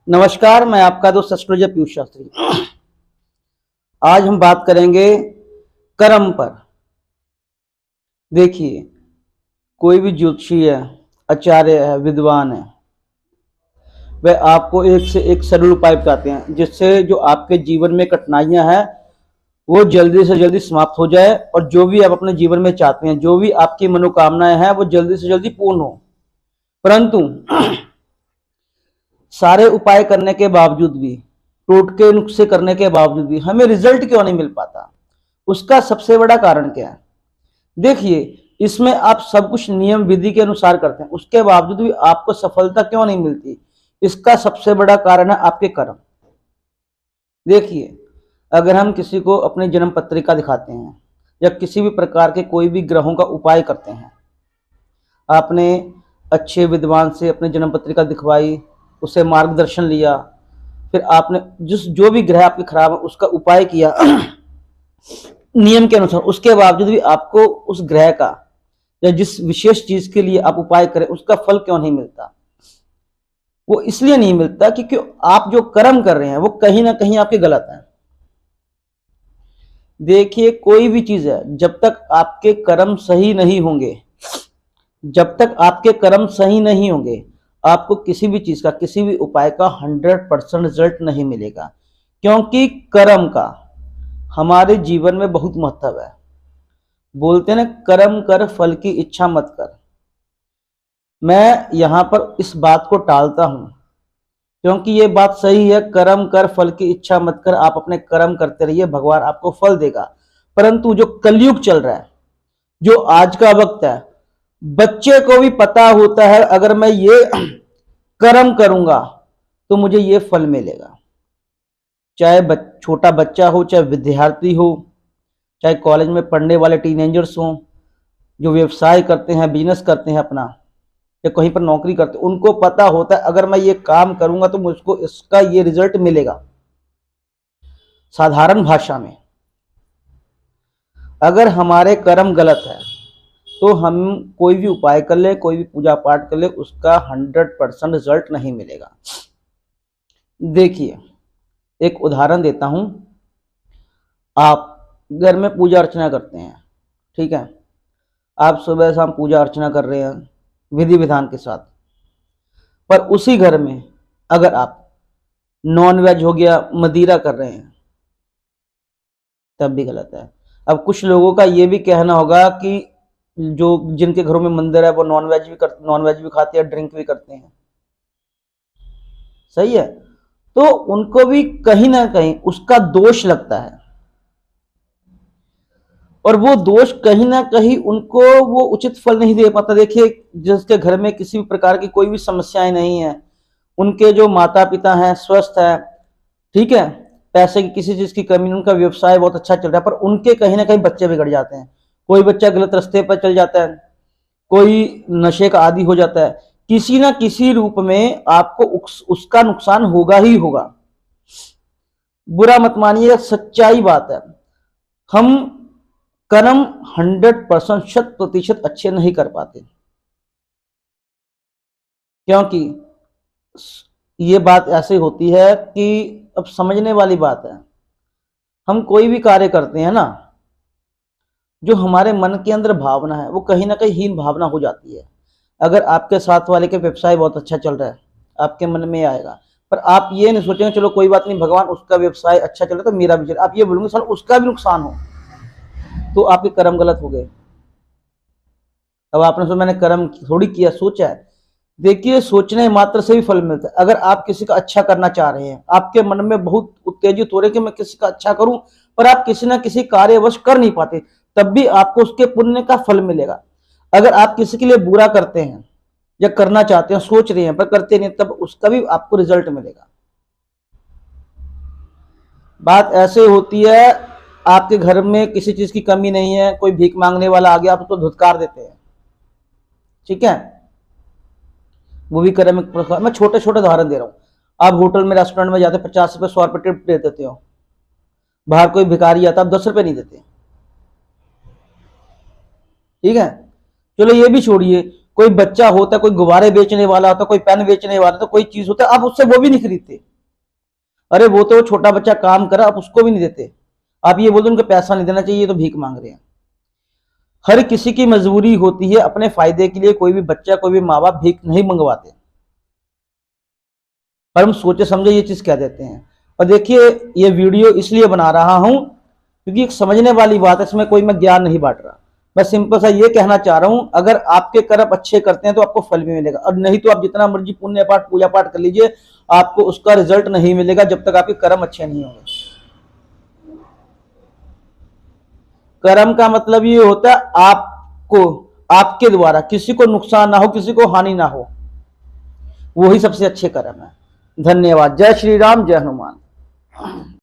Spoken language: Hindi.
नमस्कार, मैं आपका दोस्त एस्ट्रोलॉजर पीयूष शास्त्री। आज हम बात करेंगे कर्म पर। देखिए, कोई भी ज्योतिषी है, आचार्य है, विद्वान है, वह आपको एक से एक सरल उपाय बताते हैं जिससे जो आपके जीवन में कठिनाइयां हैं वो जल्दी से जल्दी समाप्त हो जाए और जो भी आप अपने जीवन में चाहते हैं, जो भी आपकी मनोकामनाएं हैं, वो जल्दी से जल्दी पूर्ण हो। परंतु सारे उपाय करने के बावजूद भी, टोटके नुस्खे करने के बावजूद भी हमें रिजल्ट क्यों नहीं मिल पाता? उसका सबसे बड़ा कारण क्या है? देखिए, इसमें आप सब कुछ नियम विधि के अनुसार करते हैं, उसके बावजूद भी आपको सफलता क्यों नहीं मिलती? इसका सबसे बड़ा कारण है आपके कर्म। देखिए, अगर हम किसी को अपनी जन्म पत्रिका दिखाते हैं या किसी भी प्रकार के कोई भी ग्रहों का उपाय करते हैं, आपने अच्छे विद्वान से अपनी जन्म पत्रिका दिखवाई, उससे मार्गदर्शन लिया, फिर आपने जो भी ग्रह आपके खराब है उसका उपाय किया नियम के अनुसार, उसके बावजूद भी आपको उस ग्रह का या जिस विशेष चीज के लिए आप उपाय करें उसका फल क्यों नहीं मिलता? वो इसलिए नहीं मिलता क्योंकि आप जो कर्म कर रहे हैं वो कहीं ना कहीं आपके गलत है। देखिए, कोई भी चीज है, जब तक आपके कर्म सही नहीं होंगे, जब तक आपके कर्म सही नहीं होंगे, आपको किसी भी चीज का, किसी भी उपाय का 100% रिजल्ट नहीं मिलेगा। क्योंकि कर्म का हमारे जीवन में बहुत महत्व है। बोलते हैं ना, कर्म कर फल की इच्छा मत कर। मैं यहां पर इस बात को टालता हूं क्योंकि ये बात सही है, कर्म कर फल की इच्छा मत कर। आप अपने कर्म करते रहिए, भगवान आपको फल देगा। परंतु जो कलयुग चल रहा है, जो आज का वक्त है, बच्चे को भी पता होता है अगर मैं ये कर्म करूंगा तो मुझे ये फल मिलेगा। चाहे छोटा बच्चा हो, चाहे विद्यार्थी हो, चाहे कॉलेज में पढ़ने वाले टीनेजर्स हो, जो व्यवसाय करते हैं, बिजनेस करते हैं अपना, या कहीं पर नौकरी करते हैं, उनको पता होता है अगर मैं ये काम करूंगा तो मुझको इसका ये रिजल्ट मिलेगा। साधारण भाषा में, अगर हमारे कर्म गलत है तो हम कोई भी उपाय कर ले, कोई भी पूजा पाठ कर ले, उसका 100% रिजल्ट नहीं मिलेगा। देखिए, एक उदाहरण देता हूं। आप घर में पूजा अर्चना करते हैं, ठीक है, आप सुबह शाम पूजा अर्चना कर रहे हैं विधि विधान के साथ, पर उसी घर में अगर आप नॉन वेज हो गया, मदिरा कर रहे हैं, तब भी गलत है। अब कुछ लोगों का ये भी कहना होगा कि जो जिनके घरों में मंदिर है वो नॉन वेज भी खाते हैं, ड्रिंक भी करते हैं, सही है, तो उनको भी कहीं ना कहीं उसका दोष लगता है और वो दोष कहीं ना कहीं उनको वो उचित फल नहीं दे पाता। देखिए, जिसके घर में किसी भी प्रकार की कोई भी समस्याएं नहीं है, उनके जो माता पिता हैं स्वस्थ है, ठीक है, पैसे की किसी चीज की कमी नहीं, उनका व्यवसाय बहुत अच्छा चल रहा है, पर उनके कहीं ना कहीं बच्चे बिगड़ जाते हैं। कोई बच्चा गलत रास्ते पर चल जाता है, कोई नशे का आदी हो जाता है, किसी ना किसी रूप में आपको उसका नुकसान होगा ही होगा। बुरा मत मानिए, सच्चाई बात है। हम कर्म 100% 100% अच्छे नहीं कर पाते, क्योंकि ये बात ऐसे होती है कि अब समझने वाली बात है, हम कोई भी कार्य करते हैं ना, जो हमारे मन के अंदर भावना है वो कहीं ना कहीं हीन भावना हो जाती है। अगर आपके साथ वाले के व्यवसाय बहुत अच्छा चल रहा है, आपके मन में आएगा, पर आप ये नहीं सोचेंगे चलो कोई बात नहीं, भगवान उसका व्यवसाय अच्छा चल रहा है तो मेरा भी चल, आप ये बोलोगे सर उसका भी नुकसान हो, तो आपके कर्म गलत हो गए। अब आपने सोचा मैंने कर्म थोड़ी किया, सोचा है। देखिए, सोचने मात्र से भी फल मिलता है। अगर आप किसी का अच्छा करना चाह रहे हैं, आपके मन में बहुत उत्तेजित हो रहे कि मैं किसी का अच्छा करूं, पर आप किसी ना किसी कार्यवश कर नहीं पाते, तब भी आपको उसके पुण्य का फल मिलेगा। अगर आप किसी के लिए बुरा करते हैं या करना चाहते हैं, सोच रहे हैं पर करते नहीं, तब उसका भी आपको रिजल्ट मिलेगा। बात ऐसे होती है, आपके घर में किसी चीज की कमी नहीं है, कोई भीख मांगने वाला आ गया, आप उसको धुतकार देते हैं, ठीक है, वो भी कर्म। मैं छोटे छोटे उदाहरण दे रहा हूं। आप होटल में, रेस्टोरेंट में जाते, 50 रुपए 100 रुपए टिप दे देते हो, बाहर कोई भिखारी आता, आप 10 रुपए नहीं देते, ठीक है। चलो ये भी छोड़िए, कोई बच्चा होता है, कोई गुब्बारे बेचने वाला होता है, कोई पेन बेचने वाला होता है, कोई चीज होता है, आप उससे वो भी नहीं खरीदते। अरे वो तो छोटा बच्चा काम कर रहा, आप उसको भी नहीं देते। आप ये बोलते उनको पैसा नहीं देना चाहिए, ये तो भीख मांग रहे हैं। हर किसी की मजबूरी होती है, अपने फायदे के लिए कोई भी बच्चा, कोई भी माँ बाप भीख नहीं मंगवाते, पर हम सोचे समझे ये चीज कह देते हैं। और देखिए, ये वीडियो इसलिए बना रहा हूं क्योंकि एक समझने वाली बात है, इसमें कोई मैं ज्ञान नहीं बांट रहा। मैं सिंपल सा ये कहना चाह रहा हूं, अगर आपके कर्म अच्छे करते हैं तो आपको फल भी मिलेगा, और नहीं तो आप जितना मर्जी पुण्य पाठ पूजा पाठ कर लीजिए, आपको उसका रिजल्ट नहीं मिलेगा जब तक आपके कर्म अच्छे नहीं होंगे। कर्म का मतलब ये होता है आपको, आपके द्वारा किसी को नुकसान ना हो, किसी को हानि ना हो, वही सबसे अच्छे कर्म है। धन्यवाद। जय श्री राम, जय हनुमान।